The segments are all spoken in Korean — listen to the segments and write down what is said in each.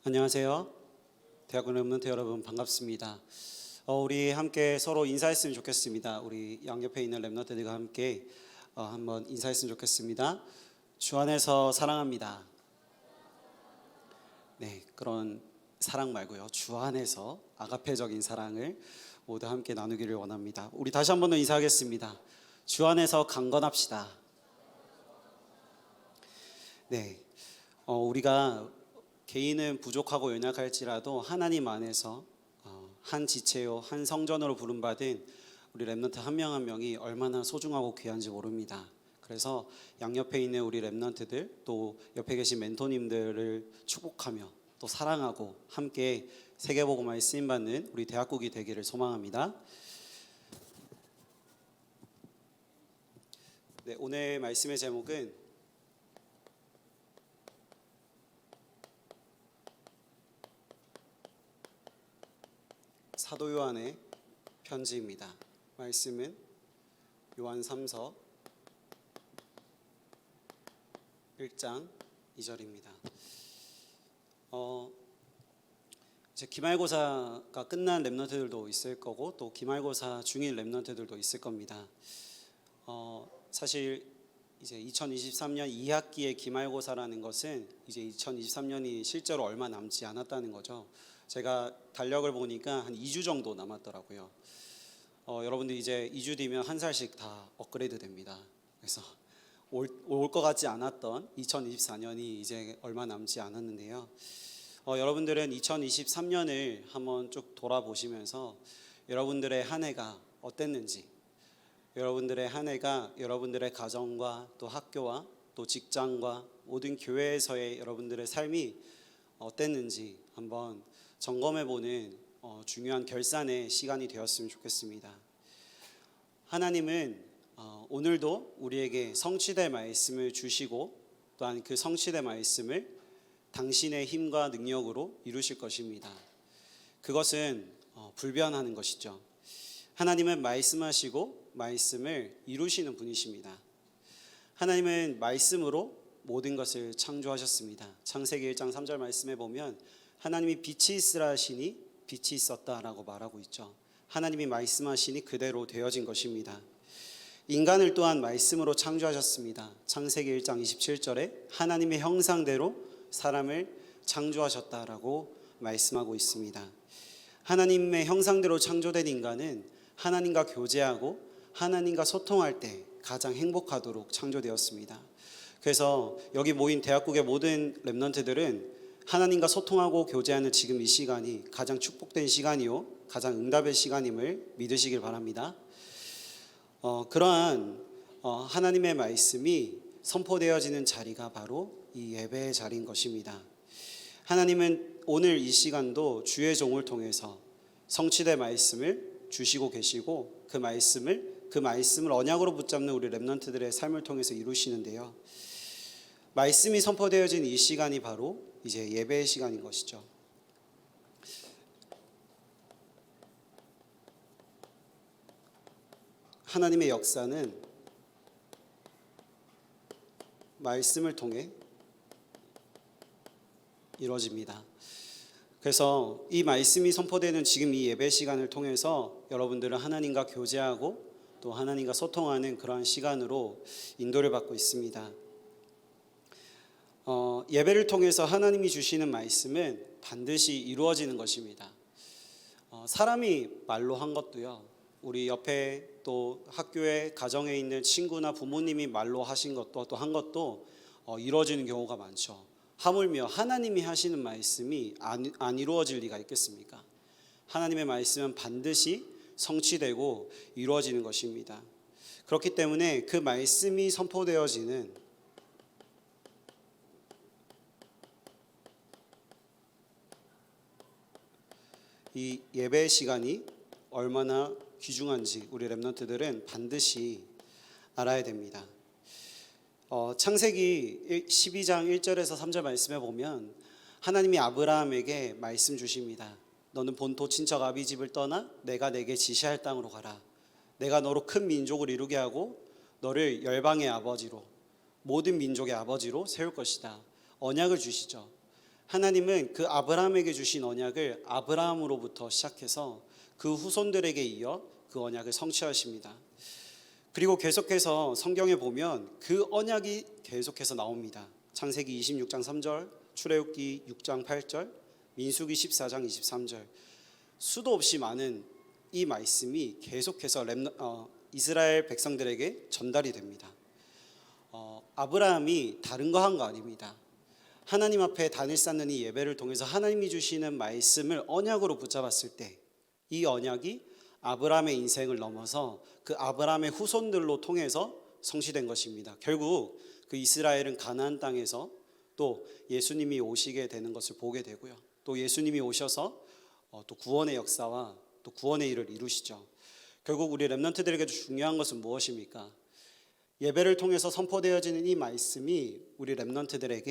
안녕하세요. 대학원 랩런트 여러분 반갑습니다. 우리 함께 서로 인사했으면 좋겠습니다. 우리 양옆에 있는 랩런트들과 함께 한번 인사했으면 좋겠습니다. 주 안에서 사랑합니다. 네, 그런 사랑 말고요. 주 안에서 아가페적인 사랑을 모두 함께 나누기를 원합니다. 우리 다시 한 번 더 인사하겠습니다. 주 안에서 강건합시다. 네, 우리가 개인은 부족하고 연약할지라도 하나님 안에서 한 지체요 한 성전으로 부름받은 우리 랩런트 한 명 한 명이 얼마나 소중하고 귀한지 모릅니다. 그래서 양옆에 있는 우리 랩런트들 또 옆에 계신 멘토님들을 축복하며 또 사랑하고 함께 세계복음화에 쓰임받는 우리 대학국이 되기를 소망합니다. 네, 오늘 말씀의 제목은 사도 요한의 편지입니다. 말씀은 요한 3서 1장 2절입니다. 이제 기말고사가 끝난 랩런트들도 있을 거고 또 기말고사 중인 랩런트들도 있을 겁니다. 사실 이제 2023년 2학기의 기말고사라는 것은 이제 2023년이 실제로 얼마 남지 않았다는 거죠. 제가 달력을 보니까 한 2주 정도 남았더라고요. 여러분들 이제 2주 뒤면 한 살씩 다 업그레이드 됩니다. 그래서 올 것 같지 않았던 2024년이 이제 얼마 남지 않았는데요. 여러분들은 2023년을 한번 쭉 돌아보시면서 여러분들의 한 해가 어땠는지, 여러분들의 한 해가 여러분들의 가정과 또 학교와 또 직장과 모든 교회에서의 여러분들의 삶이 어땠는지 한번 점검해보는 중요한 결산의 시간이 되었으면 좋겠습니다. 하나님은 오늘도 우리에게 성취될 말씀을 주시고 또한 그 성취될 말씀을 당신의 힘과 능력으로 이루실 것입니다. 그것은 불변하는 것이죠. 하나님은 말씀하시고 말씀을 이루시는 분이십니다. 하나님은 말씀으로 모든 것을 창조하셨습니다. 창세기 1장 3절 말씀에 보면 하나님이 빛이 있으라 하시니 빛이 있었다라고 말하고 있죠. 하나님이 말씀하시니 그대로 되어진 것입니다. 인간을 또한 말씀으로 창조하셨습니다. 창세기 1장 27절에 하나님의 형상대로 사람을 창조하셨다라고 말씀하고 있습니다. 하나님의 형상대로 창조된 인간은 하나님과 교제하고 하나님과 소통할 때 가장 행복하도록 창조되었습니다. 그래서 여기 모인 대학국의 모든 랩런트들은 하나님과 소통하고 교제하는 지금 이 시간이 가장 축복된 시간이요 가장 응답의 시간임을 믿으시길 바랍니다. 그러한 하나님의 말씀이 선포되어지는 자리가 바로 이 예배의 자리인 것입니다. 하나님은 오늘 이 시간도 주의 종을 통해서 성취될 말씀을 주시고 계시고 그 말씀을 언약으로 붙잡는 우리 랩런트들의 삶을 통해서 이루시는데요. 말씀이 선포되어진 이 시간이 바로 이제 예배의 시간인 것이죠. 하나님의 역사는 말씀을 통해 이루어집니다. 그래서 이 말씀이 선포되는 지금 이 예배 시간을 통해서 여러분들은 하나님과 교제하고 또 하나님과 소통하는 그러한 시간으로 인도를 받고 있습니다. 예배를 통해서 하나님이 주시는 말씀은 반드시 이루어지는 것입니다. 사람이 말로 한 것도요, 우리 옆에 또 학교에 가정에 있는 친구나 부모님이 말로 하신 것도 또 한 것도 이루어지는 경우가 많죠. 하물며 하나님이 하시는 말씀이 안 이루어질 리가 있겠습니까? 하나님의 말씀은 반드시 성취되고 이루어지는 것입니다. 그렇기 때문에 그 말씀이 선포되어지는 이 예배 시간이 얼마나 귀중한지 우리 랩런트들은 반드시 알아야 됩니다. 창세기 12장 1절에서 3절 말씀에 보면 하나님이 아브라함에게 말씀 주십니다. 너는 본토 친척 아비 집을 떠나 내가 내게 지시할 땅으로 가라. 내가 너로 큰 민족을 이루게 하고 너를 열방의 아버지로 모든 민족의 아버지로 세울 것이다. 언약을 주시죠. 하나님은 그 아브라함에게 주신 언약을 아브라함으로부터 시작해서 그 후손들에게 이어 그 언약을 성취하십니다. 그리고 계속해서 성경에 보면 그 언약이 계속해서 나옵니다. 창세기 26장 3절, 출애굽기 6장 8절, 민수기 14장 23절. 수도 없이 많은 이 말씀이 계속해서 이스라엘 백성들에게 전달이 됩니다. 아브라함이 다른 거 한 거 아닙니다. 하나님 앞에 단을 쌓는 이 예배를 통해서 하나님이 주시는 말씀을 언약으로 붙잡았을 때 이 언약이 아브라함의 인생을 넘어서 그 아브라함의 후손들로 통해서 성취된 것입니다. 결국 그 이스라엘은 가나안 땅에서 또 예수님이 오시게 되는 것을 보게 되고요. 또 예수님이 오셔서 또 구원의 역사와 또 구원의 일을 이루시죠. 결국 우리 렘넌트들에게 중요한 것은 무엇입니까? 예배를 통해서 선포되어지는 이 말씀이 우리 렘넌트들의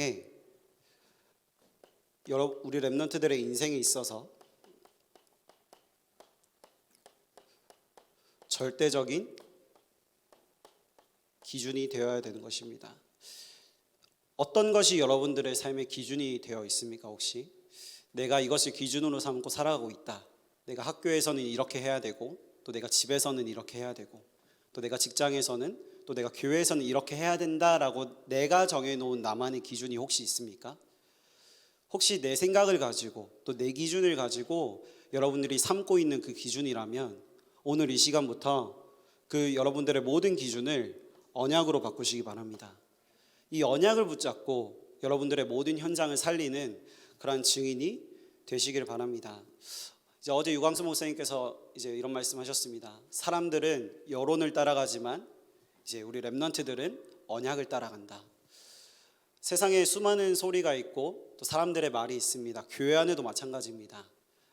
인생에 있어서 절대적인 기준이 되어야 되는 것입니다. 어떤 것이 여러분들의 삶의 기준이 되어 있습니까? 혹시 내가 이것을 기준으로 삼고 살아가고 있다. 내가 학교에서는 이렇게 해야 되고, 또 내가 집에서는 이렇게 해야 되고, 또 내가 직장에서는, 또 내가 교회에서는 이렇게 해야 된다라고 내가 정해놓은 나만의 기준이 혹시 있습니까? 혹시 내 생각을 가지고 또 내 기준을 가지고 여러분들이 삼고 있는 그 기준이라면 오늘 이 시간부터 그 여러분들의 모든 기준을 언약으로 바꾸시기 바랍니다. 이 언약을 붙잡고 여러분들의 모든 현장을 살리는 그러한 증인이 되시길 바랍니다. 이제 어제 유광수 목사님께서 이제 이런 말씀하셨습니다. 사람들은 여론을 따라가지만 이제 우리 렘넌트들은 언약을 따라간다. 세상에 수많은 소리가 있고 또 사람들의 말이 있습니다. 교회 안에도 마찬가지입니다.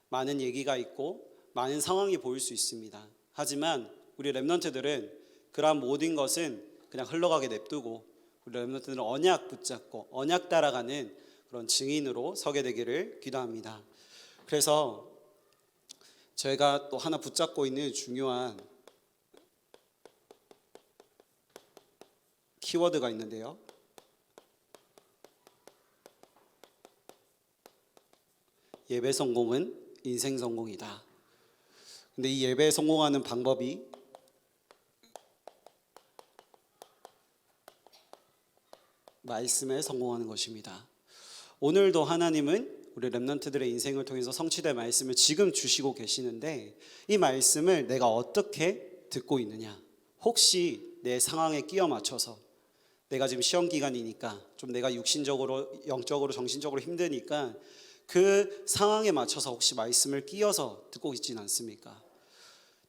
많은 얘기가 있고 많은 상황이 보일 수 있습니다. 하지만 우리 렘넌트들은 그러한 모든 것은 그냥 흘러가게 냅두고 우리 렘넌트들은 언약 붙잡고 언약 따라가는 그런 증인으로 서게 되기를 기도합니다. 그래서 저희가 또 하나 붙잡고 있는 중요한 키워드가 있는데요. 예배 성공은 인생 성공이다. 근데 이 예배에 성공하는 방법이 말씀에 성공하는 것입니다. 오늘도 하나님은 우리 렘넌트들의 인생을 통해서 성취될 말씀을 지금 주시고 계시는데 이 말씀을 내가 어떻게 듣고 있느냐? 혹시 내 상황에 끼워 맞춰서 내가 지금 시험 기간이니까 좀 내가 육신적으로, 영적으로, 정신적으로 힘드니까 그 상황에 맞춰서 혹시 말씀을 끼워서 듣고 있지는 않습니까?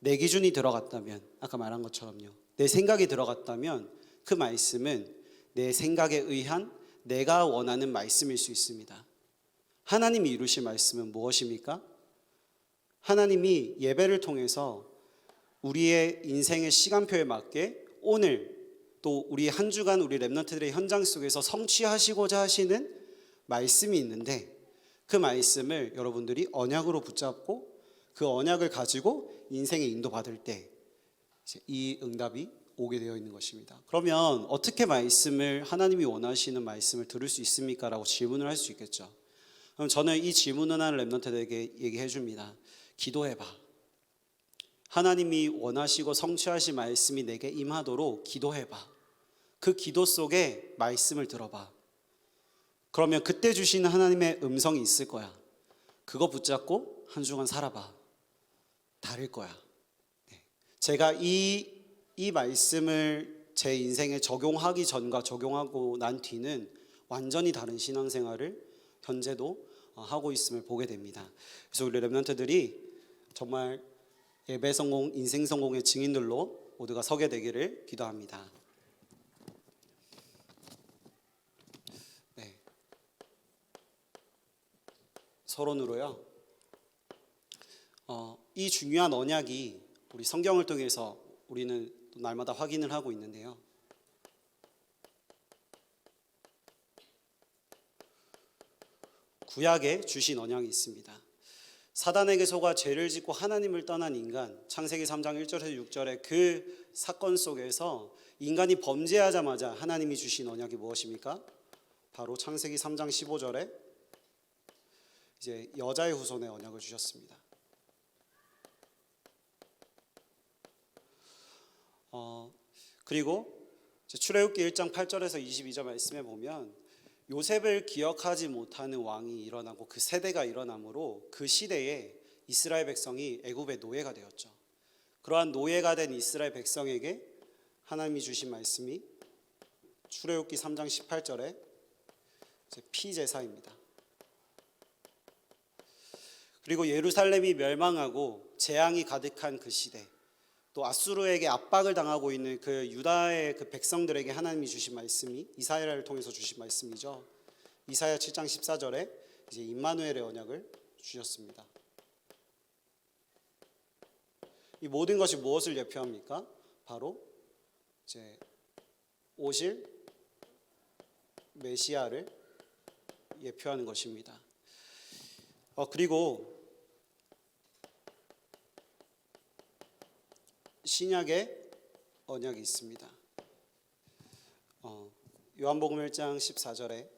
내 기준이 들어갔다면, 아까 말한 것처럼요, 내 생각이 들어갔다면 그 말씀은 내 생각에 의한 내가 원하는 말씀일 수 있습니다. 하나님이 이루실 말씀은 무엇입니까? 하나님이 예배를 통해서 우리의 인생의 시간표에 맞게 오늘 또 우리 한 주간 우리 렘넌트들의 현장 속에서 성취하시고자 하시는 말씀이 있는데 그 말씀을 여러분들이 언약으로 붙잡고 그 언약을 가지고 인생의 인도받을 때 이 응답이 오게 되어 있는 것입니다. 그러면 어떻게 말씀을 하나님이 원하시는 말씀을 들을 수 있습니까? 라고 질문을 할 수 있겠죠. 그럼 저는 이 질문을 하는 렘넌트들에게 얘기해 줍니다. 기도해봐. 하나님이 원하시고 성취하실 말씀이 내게 임하도록 기도해봐. 그 기도 속에 말씀을 들어봐. 그러면 그때 주시는 하나님의 음성이 있을 거야. 그거 붙잡고 한 주간 살아봐. 다를 거야. 제가 이 말씀을 제 인생에 적용하기 전과 적용하고 난 뒤는 완전히 다른 신앙생활을 현재도 하고 있음을 보게 됩니다. 그래서 우리 렘넌트들이 정말 예배 성공, 인생 성공의 증인들로 모두가 서게 되기를 기도합니다. 네. 서론으로요. 이 중요한 언약이 우리 성경을 통해서 우리는 날마다 확인을 하고 있는데요. 구약에 주신 언약이 있습니다. 사단에게 속아 죄를 짓고 하나님을 떠난 인간, 창세기 3장 1절에서 6절의 그 사건 속에서 인간이 범죄하자마자 하나님이 주신 언약이 무엇입니까? 바로 창세기 3장 15절에 이제 여자의 후손의 언약을 주셨습니다. 그리고 출애굽기 1장 8절에서 22절 말씀에 보면 요셉을 기억하지 못하는 왕이 일어나고 그 세대가 일어나므로 그 시대에 이스라엘 백성이 애굽의 노예가 되었죠. 그러한 노예가 된 이스라엘 백성에게 하나님이 주신 말씀이 출애굽기 3장 18절에 피제사입니다. 그리고 예루살렘이 멸망하고 재앙이 가득한 그 시대, 또 아수르에게 압박을 당하고 있는 그 유다의 그 백성들에게 하나님이 주신 말씀이 이사야를 통해서 주신 말씀이죠. 이사야 7장 14절에 이제 임마누엘의 언약을 주셨습니다. 이 모든 것이 무엇을 예표합니까? 바로 이제 오실 메시아를 예표하는 것입니다. 그리고 신약의 언약이 있습니다. 요한복음 1장 14절에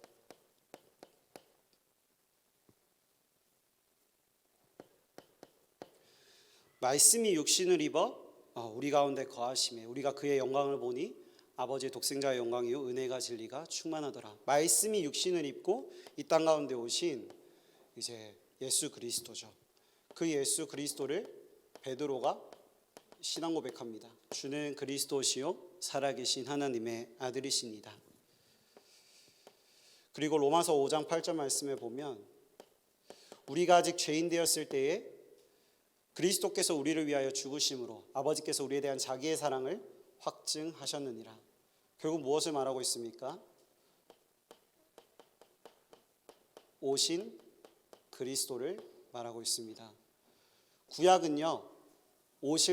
말씀이 육신을 입어 우리 가운데 거하심에 우리가 그의 영광을 보니 아버지의 독생자의 영광이요 은혜가 진리가 충만하더라. 말씀이 육신을 입고 이 땅 가운데 오신 이제 예수 그리스도죠. 그 예수 그리스도를 베드로가 신앙 고백합니다. 주는 그리스도시요 살아계신 하나님의 아들이십니다. 그리고 로마서 5장 8절 말씀에 보면 우리가 아직 죄인 되었을 때에 그리스도께서 우리를 위하여 죽으심으로 아버지께서 우리에 대한 자기의 사랑을 확증하셨느니라. 결국 무엇을 말하고 있습니까? 오신 그리스도를 말하고 있습니다. 구약은요,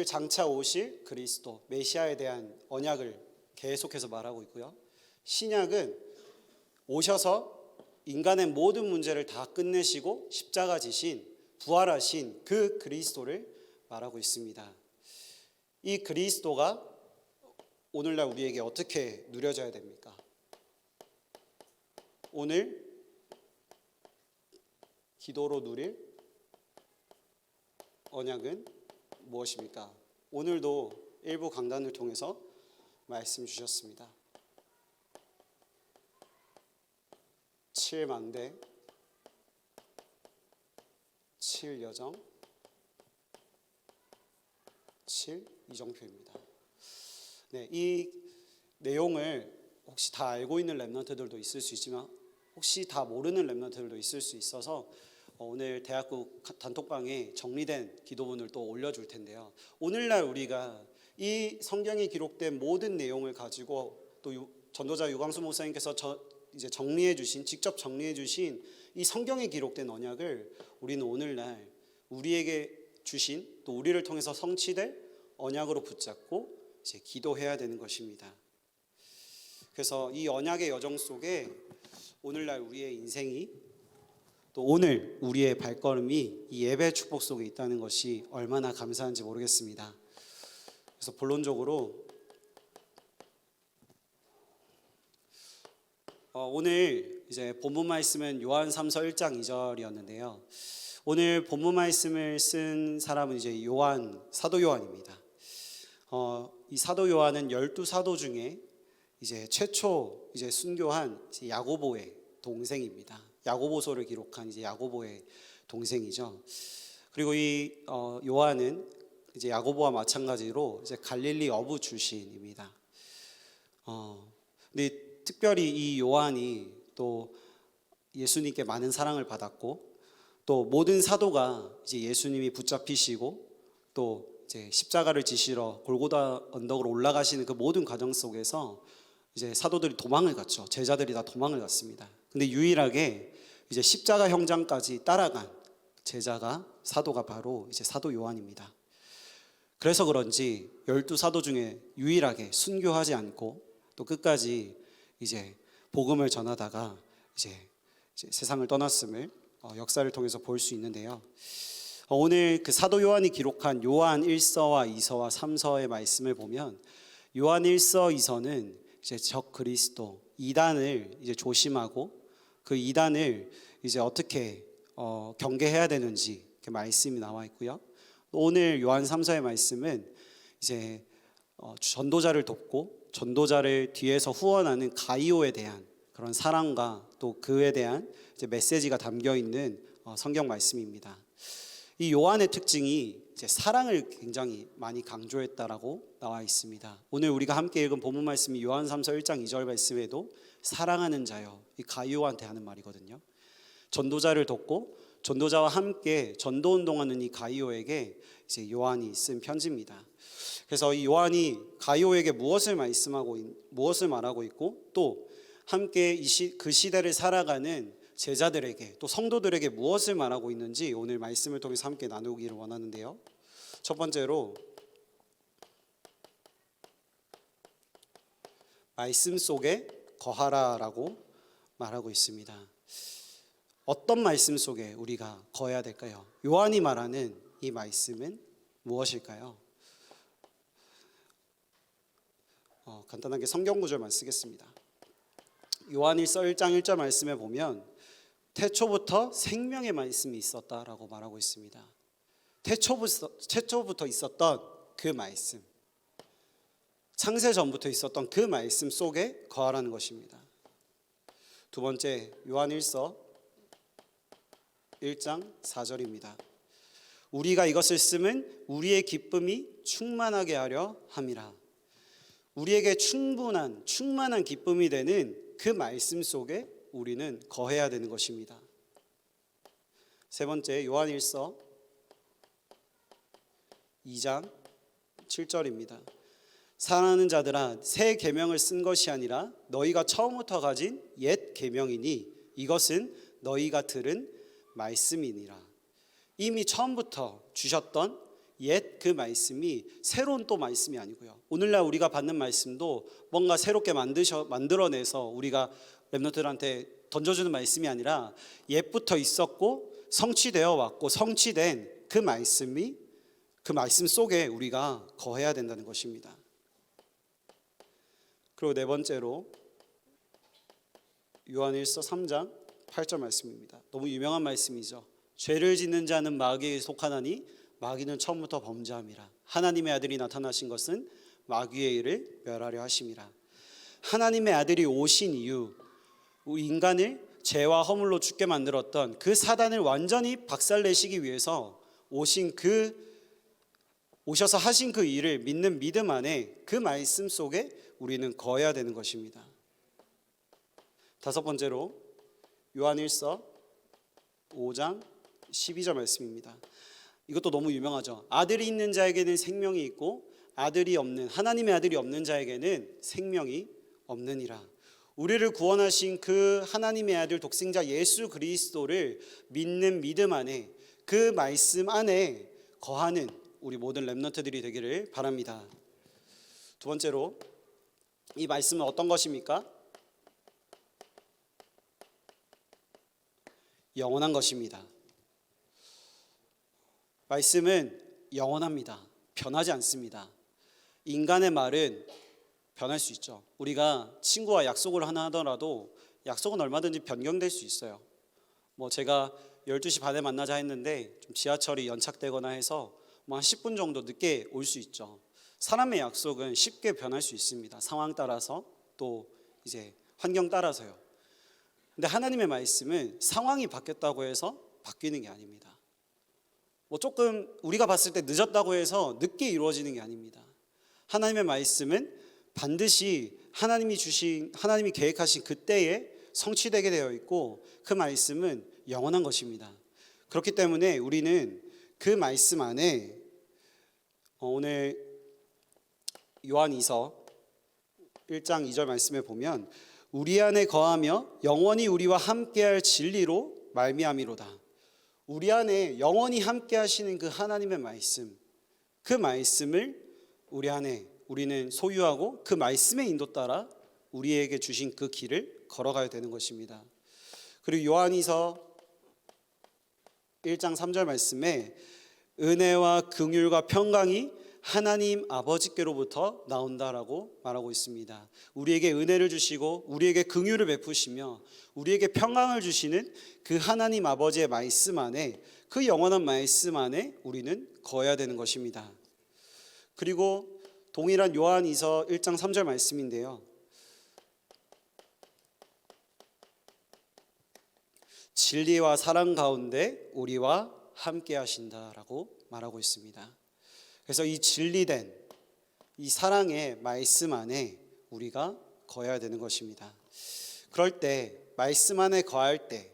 장차 오실 그리스도, 메시아에 대한 언약을 계속해서 말하고 있고요. 신약은 오셔서 인간의 모든 문제를 다 끝내시고 십자가 지신, 부활하신 그 그리스도를 말하고 있습니다. 이 그리스도가 오늘날 우리에게 어떻게 누려져야 됩니까? 오늘 기도로 누릴 언약은 무엇입니까? 오늘도 일부 강단을 통해서 말씀 주셨습니다. 7망대, 7여정, 7이정표입니다. 네, 이 내용을 혹시 다 알고 있는 렘넌트들도 있을 수 있지만 혹시 다 모르는 렘넌트들도 있을 수 있어서 오늘 대학국 단톡방에 정리된 기도문을 또 올려줄 텐데요. 오늘날 우리가 이 성경에 기록된 모든 내용을 가지고 또 전도자 유광수 목사님께서 이제 직접 정리해 주신 이 성경에 기록된 언약을 우리는 오늘날 우리에게 주신 또 우리를 통해서 성취될 언약으로 붙잡고 이제 기도해야 되는 것입니다. 그래서 이 언약의 여정 속에 오늘날 우리의 인생이 또 오늘 우리의 발걸음이 이 예배 축복 속에 있다는 것이 얼마나 감사한지 모르겠습니다. 그래서 본론적으로 오늘 이제 본문 말씀은 요한 3서 1장 2절이었는데요. 오늘 본문 말씀을 쓴 사람은 이제 사도 요한입니다. 이 사도 요한은 12사도 중에 이제 최초 이제 순교한 이제 야고보의 동생입니다. 야고보서를 기록한 이제 야고보의 동생이죠. 그리고 이 요한은 이제 야고보와 마찬가지로 이제 갈릴리 어부 출신입니다. 근데 특별히 이 요한이 또 예수님께 많은 사랑을 받았고 또 모든 사도가 이제 예수님이 붙잡히시고 또 이제 십자가를 지시러 골고다 언덕으로 올라가시는 그 모든 과정 속에서 이제 사도들이 도망을 갔죠. 제자들이 다 도망을 갔습니다. 근데 유일하게 이제 십자가 형장까지 따라간 제자가 사도가 바로 이제 사도 요한입니다. 그래서 그런지 12사도 중에 유일하게 순교하지 않고 또 끝까지 이제 복음을 전하다가 이제 세상을 떠났음을 역사를 통해서 볼 수 있는데요. 오늘 그 사도 요한이 기록한 요한 1서와 2서와 3서의 말씀을 보면 요한 1서, 2서는 이제 적 그리스도 이단을 이제 조심하고 그 이단을 이제 어떻게 경계해야 되는지 이렇게 말씀이 나와 있고요. 오늘 요한 3서의 말씀은 이제 전도자를 돕고 전도자를 뒤에서 후원하는 가이오에 대한 그런 사랑과 또 그에 대한 이제 메시지가 담겨 있는 성경 말씀입니다. 이 요한의 특징이 이제 사랑을 굉장히 많이 강조했다라고 나와 있습니다. 오늘 우리가 함께 읽은 본문 말씀이 요한 3서 1장 2절 말씀에도 사랑하는 자여, 이 가이오한테 하는 말이거든요. 전도자를 돕고 전도자와 함께 전도 운동하는 이 가이오에게 이제 요한이 쓴 편지입니다. 그래서 이 요한이 가이오에게 무엇을 말하고 있고 또 함께 그 시대를 살아가는 제자들에게 또 성도들에게 무엇을 말하고 있는지 오늘 말씀을 통해서 함께 나누기를 원하는데요. 첫 번째로 말씀 속에 거하라라고 말하고 있습니다. 어떤 말씀 속에 우리가 거해야 될까요? 요한이 말하는 이 말씀은 무엇일까요? 간단하게 성경 구절만 쓰겠습니다. 요한일서 1장 1절 말씀에 보면 태초부터 생명의 말씀이 있었다라고 말하고 있습니다. 태초부터 있었던 그 말씀, 창세 전부터 있었던 그 말씀 속에 거하라는 것입니다. 두 번째, 요한일서 1장 4절입니다. 우리가 이것을 쓰면 우리의 기쁨이 충만하게 하려 함이라. 우리에게 충만한 기쁨이 되는 그 말씀 속에 우리는 거해야 되는 것입니다. 세 번째, 요한일서 2장 7절입니다. 사랑하는 자들아, 새 계명을 쓴 것이 아니라 너희가 처음부터 가진 옛 계명이니 이것은 너희가 들은 말씀이니라. 이미 처음부터 주셨던 옛 그 말씀이 새로운 또 말씀이 아니고요. 오늘날 우리가 받는 말씀도 뭔가 새롭게 만들어내서 우리가 렘넌트들한테 던져주는 말씀이 아니라 옛부터 있었고 성취되어 왔고 성취된 그 말씀이 그 말씀 속에 우리가 거해야 된다는 것입니다. 그리고 네 번째로 요한일서 3장 8절 말씀입니다. 너무 유명한 말씀이죠. 죄를 짓는 자는 마귀에 속하나니 마귀는 처음부터 범죄함이라. 하나님의 아들이 나타나신 것은 마귀의 일을 멸하려 하심이라. 하나님의 아들이 오신 이유, 우리 인간을 죄와 허물로 죽게 만들었던 그 사단을 완전히 박살내시기 위해서 오셔서 하신 그 일을 믿는 믿음 안에 그 말씀 속에 우리는 거해야 되는 것입니다. 다섯 번째로 요한일서 5장 12절 말씀입니다. 이것도 너무 유명하죠. 아들이 있는 자에게는 생명이 있고 하나님의 아들이 없는 자에게는 생명이 없느니라. 우리를 구원하신 그 하나님의 아들 독생자 예수 그리스도를 믿는 믿음 안에 그 말씀 안에 거하는 우리 모든 렘넌트들이 되기를 바랍니다. 두 번째로 이 말씀은 어떤 것입니까? 영원한 것입니다. 말씀은 영원합니다. 변하지 않습니다. 인간의 말은 변할 수 있죠. 우리가 친구와 약속을 하나 하더라도 약속은 얼마든지 변경될 수 있어요. 제가 12시 반에 만나자 했는데 좀 지하철이 연착되거나 해서 한 10분 정도 늦게 올 수 있죠. 사람의 약속은 쉽게 변할 수 있습니다. 상황 따라서 또 이제 환경 따라서요. 근데 하나님의 말씀은 상황이 바뀌었다고 해서 바뀌는 게 아닙니다. 조금 우리가 봤을 때 늦었다고 해서 늦게 이루어지는 게 아닙니다. 하나님의 말씀은 반드시 하나님이 계획하신 그때에 성취되게 되어 있고 그 말씀은 영원한 것입니다. 그렇기 때문에 우리는 그 말씀 안에 오늘 요한2서 1장 2절 말씀에 보면 우리 안에 거하며 영원히 우리와 함께할 진리로 말미암이로다. 우리 안에 영원히 함께 하시는 그 하나님의 말씀, 그 말씀을 우리 안에 우리는 소유하고 그 말씀의 인도 따라 우리에게 주신 그 길을 걸어가야 되는 것입니다. 그리고 요한2서 1장 3절 말씀에 은혜와 긍휼과 평강이 하나님 아버지께로부터 나온다라고 말하고 있습니다. 우리에게 은혜를 주시고 우리에게 긍휼을 베푸시며 우리에게 평강을 주시는 그 하나님 아버지의 말씀 안에, 그 영원한 말씀 안에 우리는 거해야 되는 것입니다. 그리고 동일한 요한이서 1장 3절 말씀인데요. 진리와 사랑 가운데 우리와 함께 하신다라고 말하고 있습니다. 그래서 이 진리된 이 사랑의 말씀 안에 우리가 거해야 되는 것입니다. 그럴 때, 말씀 안에 거할 때,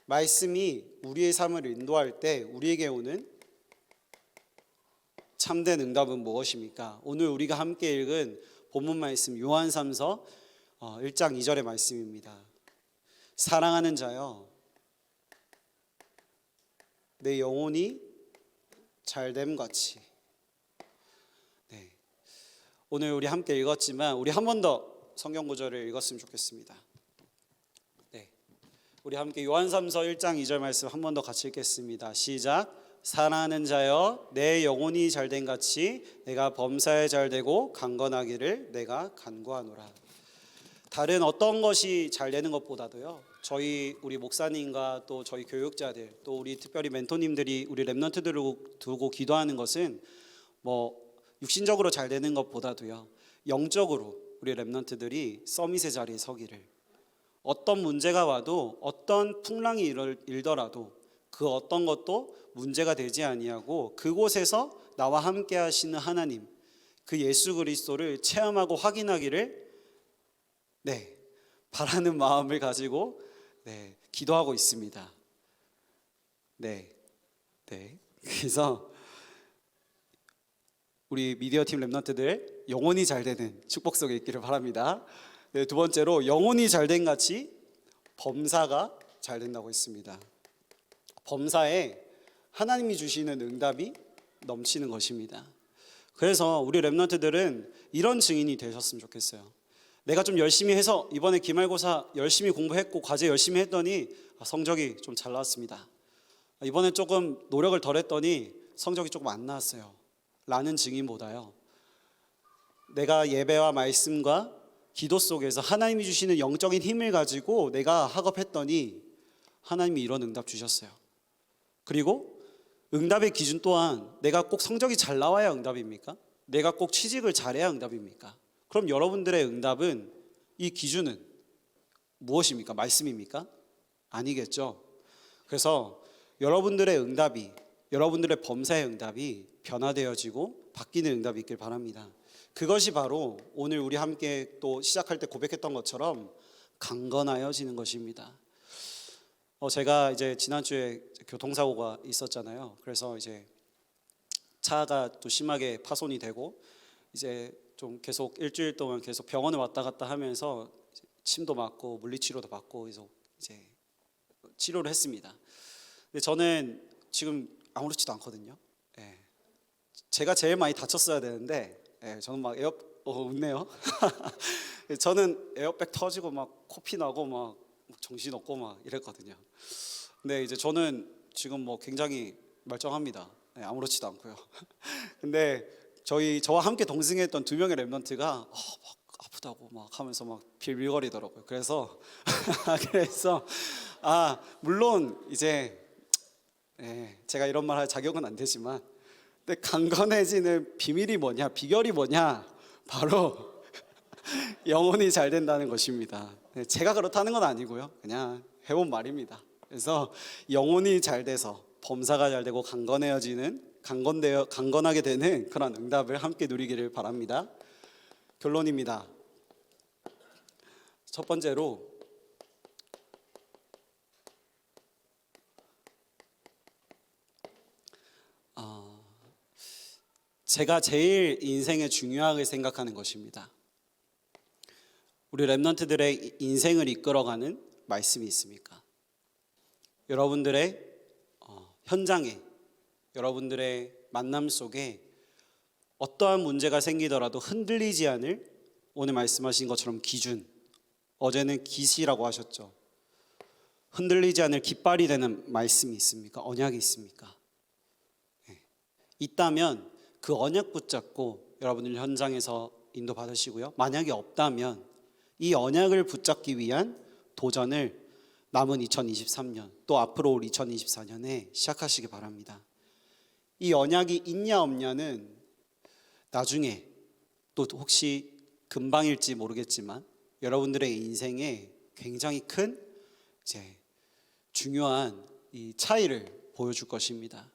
말씀이 우리의 삶을 인도할 때 우리에게 오는 참된 응답은 무엇입니까? 오늘 우리가 함께 읽은 본문 말씀 요한3서 1장 2절의 말씀입니다. 사랑하는 자여, 내 영혼이 잘됨 같이. 네. 오늘 우리 함께 읽었지만 우리 한 번 더 성경 구절을 읽었으면 좋겠습니다. 네. 우리 함께 요한3서 1장 2절 말씀 한 번 더 같이 읽겠습니다. 시작. 사랑하는 자여, 내 영혼이 잘됨 같이 내가 범사에 잘되고 강건하기를 내가 간구하노라. 다른 어떤 것이 잘 되는 것보다도요, 우리 목사님과 또 저희 교육자들, 또 우리 특별히 멘토님들이 우리 랩런트들을 두고 기도하는 것은 육신적으로 잘 되는 것보다도요, 영적으로 우리 랩런트들이 서밋의 자리에 서기를, 어떤 문제가 와도 어떤 풍랑이 일더라도 그 어떤 것도 문제가 되지 아니하고 그곳에서 나와 함께 하시는 하나님, 그 예수 그리스도를 체험하고 확인하기를 바라는 마음을 가지고 기도하고 있습니다. 그래서 우리 미디어팀 랩런트들 영혼이 잘 되는 축복 속에 있기를 바랍니다. 두 번째로, 영혼이 잘된 같이 범사가 잘 된다고 했습니다. 범사에 하나님이 주시는 응답이 넘치는 것입니다. 그래서 우리 랩런트들은 이런 증인이 되셨으면 좋겠어요. 내가 좀 열심히 해서 이번에 기말고사 열심히 공부했고 과제 열심히 했더니 성적이 좀 잘 나왔습니다. 이번에 조금 노력을 덜 했더니 성적이 조금 안 나왔어요 라는 증인보다요, 내가 예배와 말씀과 기도 속에서 하나님이 주시는 영적인 힘을 가지고 내가 학업했더니 하나님이 이런 응답 주셨어요. 그리고 응답의 기준 또한 내가 꼭 성적이 잘 나와야 응답입니까? 내가 꼭 취직을 잘해야 응답입니까? 그럼 여러분들의 응답은, 이 기준은 무엇입니까? 말씀입니까? 아니겠죠. 그래서 여러분들의 응답이, 여러분들의 범사의 응답이 변화되어지고 바뀌는 응답이 있길 바랍니다. 그것이 바로 오늘 우리 함께 또 시작할 때 고백했던 것처럼 강건하여지는 것입니다. 제가 이제 지난주에 교통사고가 있었잖아요. 그래서 이제 차가 또 심하게 파손이 되고 이제 좀 계속 일주일 동안 계속 병원에 왔다 갔다 하면서 침도 맞고 물리치료도 받고 계속 이제 치료를 했습니다. 근데 저는 지금 아무렇지도 않거든요. 제가 제일 많이 다쳤어야 되는데 저는 막 웃네요. 저는 에어백 터지고 막 코피 나고 막 정신 없고 막 이랬거든요. 근데 이제 저는 지금 굉장히 멀쩡합니다. 아무렇지도 않고요. 근데 저와 함께 동승했던 2명의 랩런트가 막 아프다고 막 하면서 막 빌빌거리더라고요. 그래서 물론 이제 제가 이런 말 할 자격은 안 되지만, 근데 강건해지는 비밀이 뭐냐, 비결이 뭐냐, 바로 영혼이 잘 된다는 것입니다. 제가 그렇다는 건 아니고요, 그냥 해본 말입니다. 그래서 영혼이 잘 돼서 범사가 잘 되고 강건하게 되는 그런 응답을 함께 누리기를 바랍니다. 결론입니다. 첫 번째로, 제가 제일 인생에 중요하게 생각하는 것입니다. 우리 랩런트들의 인생을 이끌어가는 말씀이 있습니까? 여러분들의 현장에, 여러분들의 만남 속에 어떠한 문제가 생기더라도 흔들리지 않을, 오늘 말씀하신 것처럼 기준, 어제는 기시라고 하셨죠. 흔들리지 않을 깃발이 되는 말씀이 있습니까? 언약이 있습니까? 있다면 그 언약 붙잡고 여러분들 현장에서 인도 받으시고요. 만약에 없다면 이 언약을 붙잡기 위한 도전을 남은 2023년 또 앞으로 올 2024년에 시작하시기 바랍니다. 이 언약이 있냐 없냐는 나중에 또 혹시 금방일지 모르겠지만 여러분들의 인생에 굉장히 큰 이제 중요한 이 차이를 보여줄 것입니다.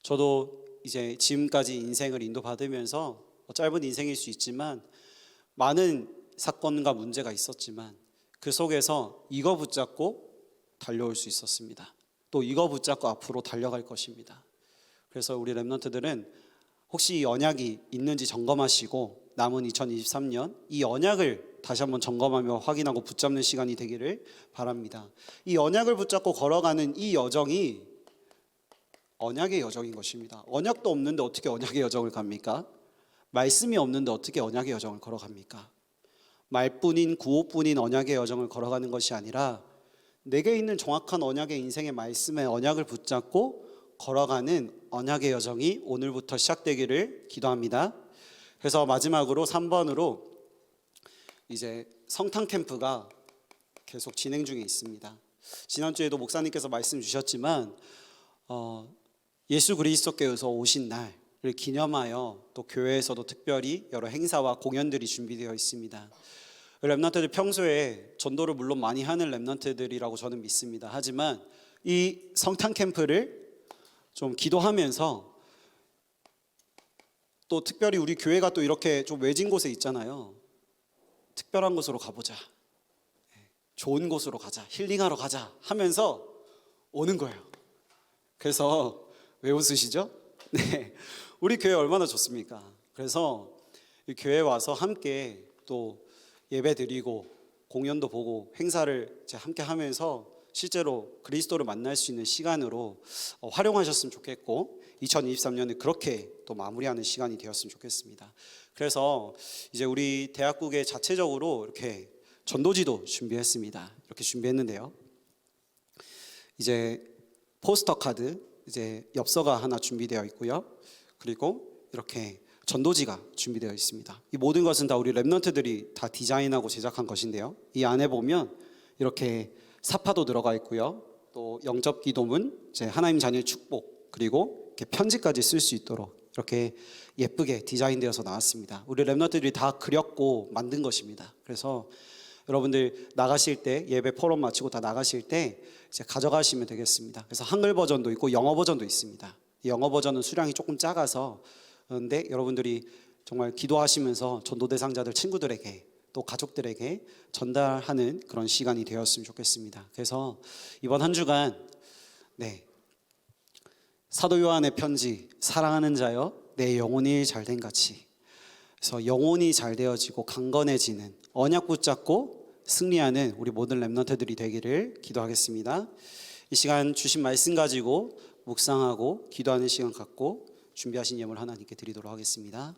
저도 이제 지금까지 인생을 인도받으면서 짧은 인생일 수 있지만 많은 사건과 문제가 있었지만 그 속에서 이거 붙잡고 달려올 수 있었습니다. 또 이거 붙잡고 앞으로 달려갈 것입니다. 그래서 우리 렘넌트들은 혹시 이 언약이 있는지 점검하시고 남은 2023년 이 언약을 다시 한번 점검하며 확인하고 붙잡는 시간이 되기를 바랍니다. 이 언약을 붙잡고 걸어가는 이 여정이 언약의 여정인 것입니다. 언약도 없는데 어떻게 언약의 여정을 갑니까? 말씀이 없는데 어떻게 언약의 여정을 걸어갑니까? 말뿐인 구호뿐인 언약의 여정을 걸어가는 것이 아니라 내게 있는 정확한 언약의 인생의 말씀의 언약을 붙잡고 걸어가는 언약의 여정이 오늘부터 시작되기를 기도합니다. 그래서 마지막으로 3번으로 이제 성탄 캠프가 계속 진행 중에 있습니다. 지난주에도 목사님께서 말씀 주셨지만 예수 그리스도께서 오신 날을 기념하여 또 교회에서도 특별히 여러 행사와 공연들이 준비되어 있습니다. 렘넌트들 평소에 전도를 물론 많이 하는 렘넌트들이라고 저는 믿습니다. 하지만 이 성탄 캠프를 좀 기도하면서 또 특별히 우리 교회가 또 이렇게 좀 외진 곳에 있잖아요. 특별한 곳으로 가보자, 좋은 곳으로 가자, 힐링하러 가자 하면서 오는 거예요. 그래서 왜 웃으시죠? 네, 우리 교회 얼마나 좋습니까? 그래서 이 교회에 와서 함께 또 예배 드리고 공연도 보고 행사를 함께 하면서 실제로 그리스도를 만날 수 있는 시간으로 활용하셨으면 좋겠고 2023년에 그렇게 또 마무리하는 시간이 되었으면 좋겠습니다. 그래서 이제 우리 대학국에 자체적으로 이렇게 전도지도 준비했습니다. 이렇게 준비했는데요. 이제 포스터 카드, 이제 엽서가 하나 준비되어 있고요. 그리고 이렇게 전도지가 준비되어 있습니다. 이 모든 것은 다 우리 렘넌트들이 다 디자인하고 제작한 것인데요. 이 안에 보면 이렇게 사파도 들어가 있고요. 또 영접 기도문, 이제 하나님 자녀의 축복, 그리고 이렇게 편지까지 쓸 수 있도록 이렇게 예쁘게 디자인되어서 나왔습니다. 우리 렘넌트들이 다 그렸고 만든 것입니다. 그래서 여러분들 나가실 때 예배 포럼 마치고 다 나가실 때 이제 가져가시면 되겠습니다. 그래서 한글 버전도 있고 영어 버전도 있습니다. 영어 버전은 수량이 조금 작아서 그런데 여러분들이 정말 기도하시면서 전도 대상자들 친구들에게 또 가족들에게 전달하는 그런 시간이 되었으면 좋겠습니다. 그래서 이번 한 주간 사도 요한의 편지, 사랑하는 자여 내 영혼이 잘된 같이, 그래서 영혼이 잘 되어지고 강건해지는 언약 붙잡고 승리하는 우리 모든 렘넌트들이 되기를 기도하겠습니다. 이 시간 주신 말씀 가지고 묵상하고 기도하는 시간 갖고 준비하신 예물 하나님께 드리도록 하겠습니다.